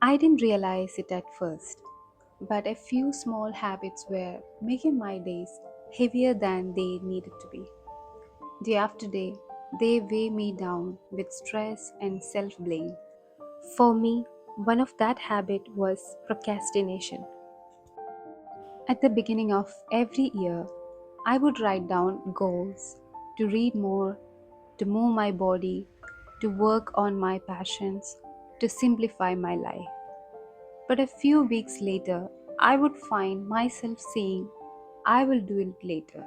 I didn't realize it at first, but a few small habits were making my days heavier than they needed to be. Day after day, they weigh me down with stress and self blame. For me, one of that habit was procrastination. At the beginning of every year, I would write down goals to read more, to move my body, to work on my passions, to simplify my life. But a few weeks later, I would find myself saying, I will do it later.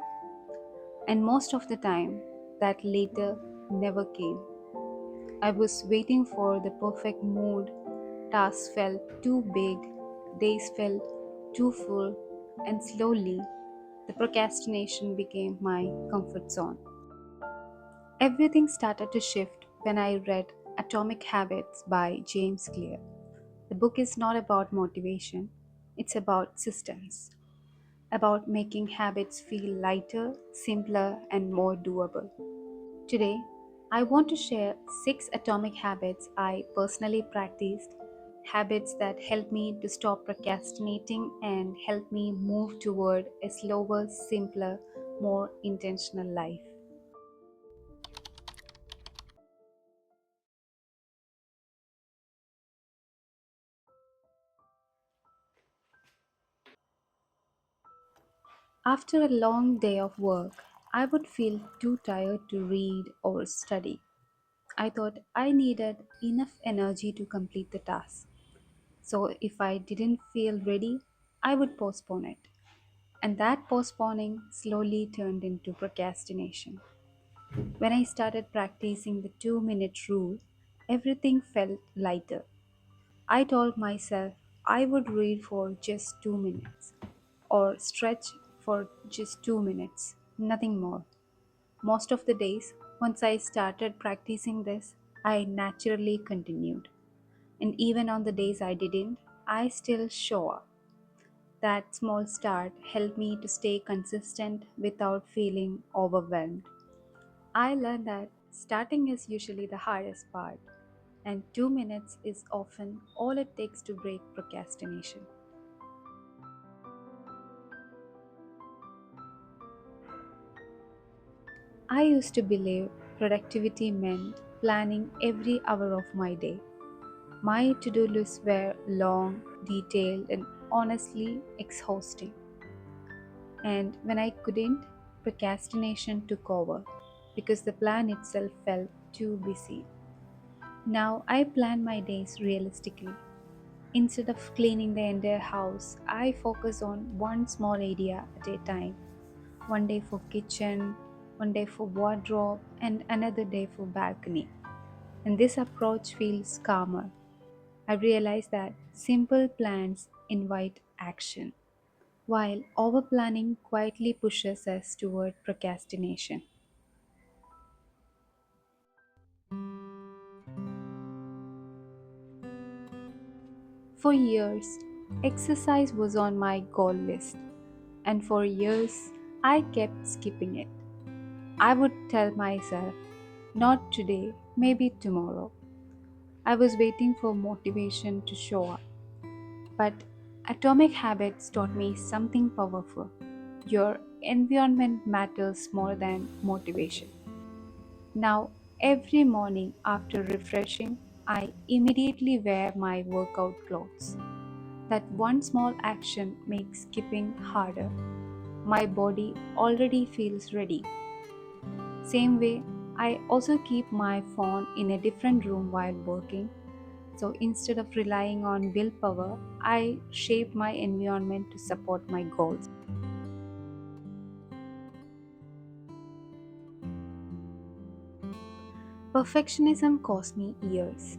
And most of the time, that later never came. I was waiting for the perfect mood, tasks felt too big, days felt too full, and slowly the procrastination became my comfort zone. Everything started to shift when I read Atomic Habits by James Clear. The book is not about motivation, it's about systems, about making habits feel lighter, simpler, and more doable. Today, I want to share 6 atomic habits I personally practiced, habits that help me to stop procrastinating and help me move toward a slower, simpler, more intentional life. After a long day of work, I would feel too tired to read or study. I thought I needed enough energy to complete the task. So if I didn't feel ready, I would postpone it. And that postponing slowly turned into procrastination. When I started practicing the 2-minute rule, everything felt lighter. I told myself I would read for just 2 minutes or stretch for just 2 minutes, nothing more. Most of the days, once I started practicing this, I naturally continued. And even on the days I didn't, I still show up. That small start helped me to stay consistent without feeling overwhelmed. I learned that starting is usually the hardest part, and 2 minutes is often all it takes to break procrastination. I used to believe productivity meant planning every hour of my day. My to do lists were long, detailed, and honestly exhausting. And when I couldn't, procrastination took over because the plan itself felt too busy. Now I plan my days realistically. Instead of cleaning the entire house, I focus on one small area at a time. One day for kitchen, one day for wardrobe, and another day for balcony. And this approach feels calmer. I realize that simple plans invite action, while overplanning quietly pushes us toward procrastination. For years, exercise was on my goal list, and for years, I kept skipping it. I would tell myself, not today, maybe tomorrow. I was waiting for motivation to show up. But Atomic Habits taught me something powerful. Your environment matters more than motivation. Now, every morning after refreshing, I immediately wear my workout clothes. That one small action makes skipping harder. My body already feels ready. Same way, I also keep my phone in a different room while working. So instead of relying on willpower, I shape my environment to support my goals. Perfectionism cost me years.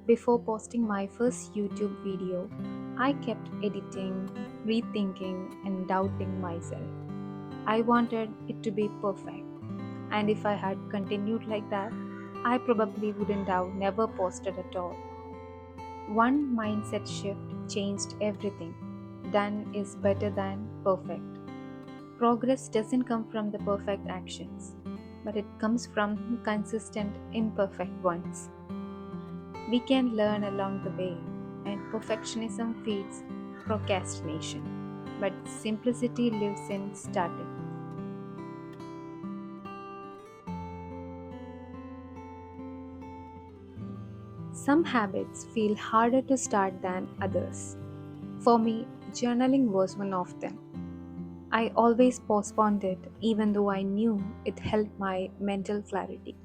Before posting my first YouTube video, I kept editing, rethinking, and doubting myself. I wanted it to be perfect, and if I had continued like that, I probably wouldn't have never posted at all. One mindset shift changed everything. Done is better than perfect. Progress doesn't come from the perfect actions, but it comes from consistent, imperfect ones. We can learn along the way. and perfectionism feeds procrastination. But simplicity lives in starting. Some habits feel harder to start than others. For me, journaling was one of them. I always postponed it even though I knew it helped my mental clarity.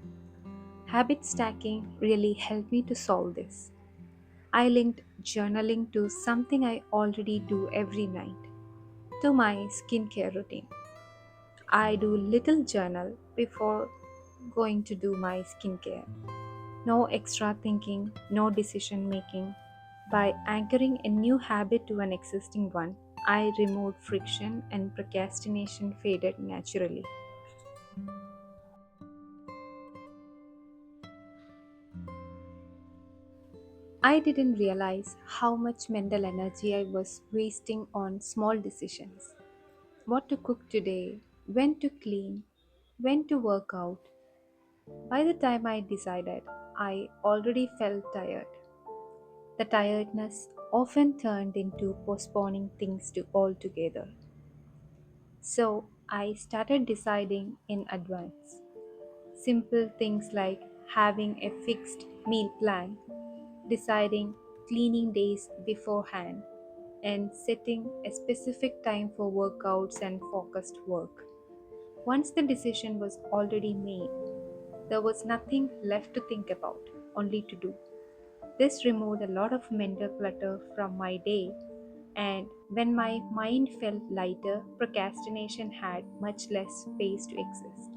Habit stacking really helped me to solve this. I linked journaling to something I already do every night, to my skincare routine. I do little journal before going to do my skincare. No extra thinking, no decision making. By anchoring a new habit to an existing one, I removed friction and procrastination faded naturally. I didn't realize how much mental energy I was wasting on small decisions. What to cook today, when to clean, when to work out. By the time I decided, I already felt tired. The tiredness often turned into postponing things to altogether. So I started deciding in advance. Simple things like having a fixed meal plan, deciding cleaning days beforehand, and setting a specific time for workouts and focused work. Once the decision was already made, there was nothing left to think about, only to do. This removed a lot of mental clutter from my day, and when my mind felt lighter, procrastination had much less space to exist.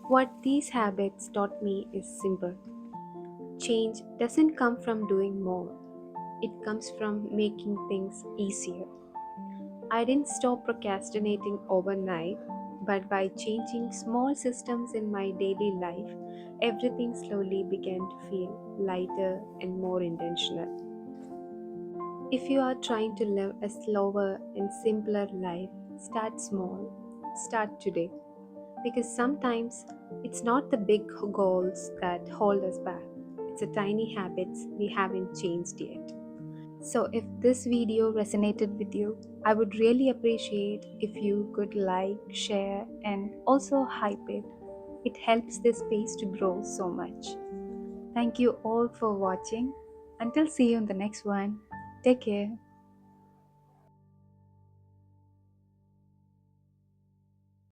What these habits taught me is simple. Change doesn't come from doing more, it comes from making things easier. I didn't stop procrastinating overnight, but by changing small systems in my daily life, everything slowly began to feel lighter and more intentional. If you are trying to live a slower and simpler life, start small. Start today. Because sometimes it's not the big goals that hold us back, it's the tiny habits we haven't changed yet. So, if this video resonated with you, I would really appreciate if you could like, share, and also hype it. It helps this space to grow so much. Thank you all for watching. Until see you in the next one. Take care.